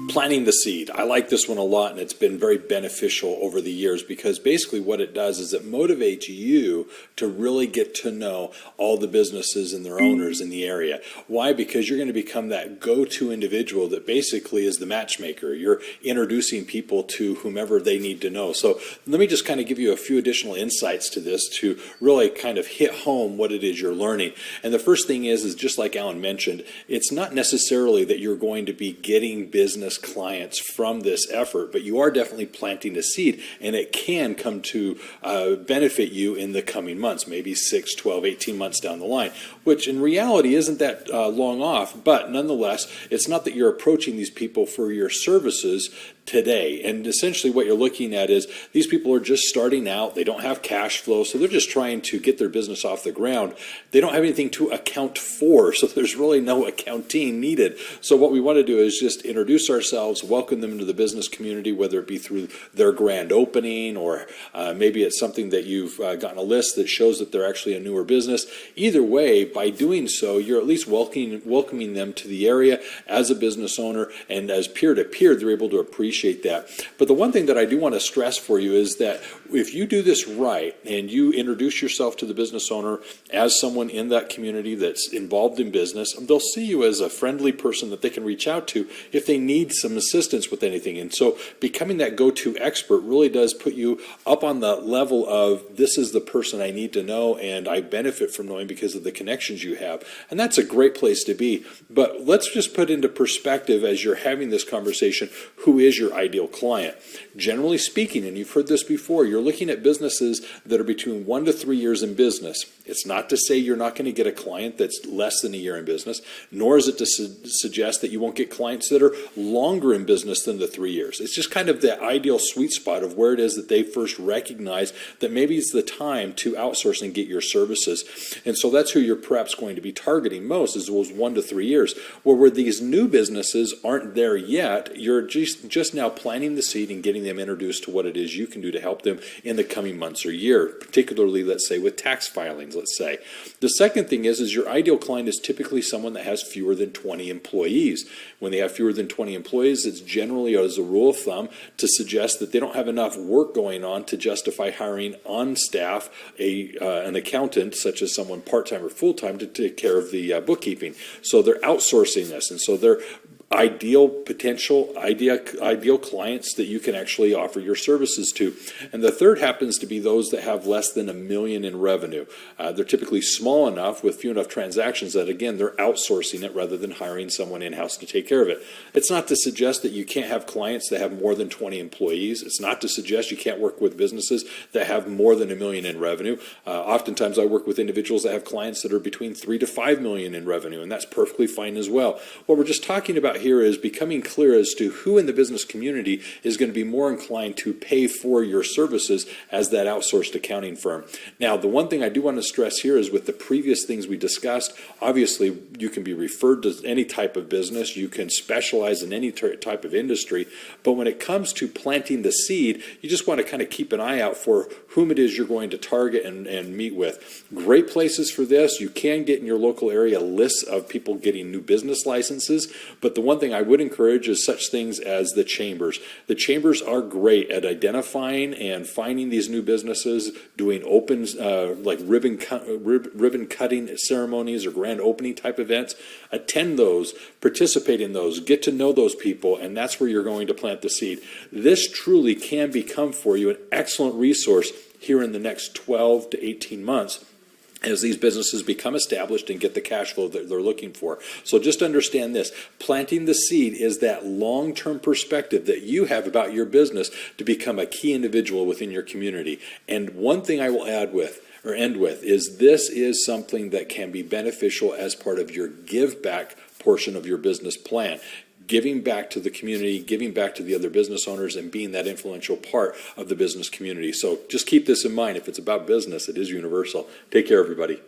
Planting the seed. I like this one a lot, and it's been very beneficial over the years because basically what it does is it motivates you to really get to know all the businesses and their owners in the area. Why? Because you're going to become that go-to individual that basically is the matchmaker. You're introducing people to whomever they need to know. So let me just kind of give you a few additional insights to this to really kind of hit home what it is you're learning. And the first thing is just like Alan mentioned, it's not necessarily that you're going to be getting business clients from this effort, but you are definitely planting a seed, and it can come to benefit you in the coming months, maybe 6, 12, 18 months down the line, which in reality isn't that long off, but nonetheless, it's not that you're approaching these people for your services today. And essentially what you're looking at is these people are just starting out. They don't have cash flow, so they're just trying to get their business off the ground. They don't have anything to account for, so there's really no accounting needed. So what we want to do is just introduce ourselves, welcome them into the business community, whether it be through their grand opening or maybe it's something that you've gotten a list that shows that they're actually a newer business. Either way, by doing so, you're at least welcoming them to the area as a business owner, and as peer-to-peer, they're able to appreciate that. But the one thing that I do want to stress for you is that if you do this right and you introduce yourself to the business owner as someone in that community that's involved in business, they'll see you as a friendly person that they can reach out to if they need some assistance with anything. And so becoming that go-to expert really does put you up on the level of this is the person I need to know and I benefit from knowing because of the connections you have. And that's a great place to be. But let's just put into perspective as you're having this conversation, who is your ideal client? Generally speaking, and you've heard this before, you're looking at businesses that are between 1 to 3 years in business. It's not to say you're not going to get a client that's less than a year in business, nor is it to suggest that you won't get clients that are longer in business than the 3 years. It's just kind of the ideal sweet spot of where it is that they first recognize that maybe it's the time to outsource and get your services. And so that's who you're perhaps going to be targeting most, is those 1 to 3 years. Where these new businesses aren't there yet, you're just now planting the seed and getting them introduced to what it is you can do to help them in the coming months or year, particularly, let's say, with tax filings, let's say. The second thing is your ideal client is typically someone that has fewer than 20 employees. When they have fewer than 20 employees, it's generally, as a rule of thumb, to suggest that they don't have enough work going on to justify hiring on staff an accountant, such as someone part-time or full-time, to take care of the bookkeeping. So they're outsourcing this, and so they're ideal clients that you can actually offer your services to. And the third happens to be those that have less than $1 million in revenue. They're typically small enough with few enough transactions that, again, they're outsourcing it rather than hiring someone in-house to take care of it. It's not to suggest that you can't have clients that have more than 20 employees. It's not to suggest you can't work with businesses that have more than $1 million in revenue. Oftentimes I work with individuals that have clients that are between 3 to 5 million in revenue, and that's perfectly fine as well. What we're just talking about here is becoming clear as to who in the business community is going to be more inclined to pay for your services as that outsourced accounting firm. Now, the one thing I do want to stress here is with the previous things we discussed, obviously you can be referred to any type of business, you can specialize in any type of industry, but when it comes to planting the seed, you just want to kind of keep an eye out for whom it is you're going to target and meet with. Great places for this. You can get in your local area lists of people getting new business licenses, but the one thing I would encourage is such things as the chambers. The chambers are great at identifying and finding these new businesses, doing opens like ribbon cutting ceremonies or grand opening type events. Attend those, participate in those, get to know those people, and that's where you're going to plant the seed. This truly can become for you an excellent resource here in the next 12 to 18 months as these businesses become established and get the cash flow that they're looking for. So just understand this. Planting the seed is that long-term perspective that you have about your business to become a key individual within your community. And one thing I will end with is this is something that can be beneficial as part of your give back portion of your business plan. Giving back to the community, giving back to the other business owners, and being that influential part of the business community. So just keep this in mind. If it's about business, it is universal. Take care, everybody.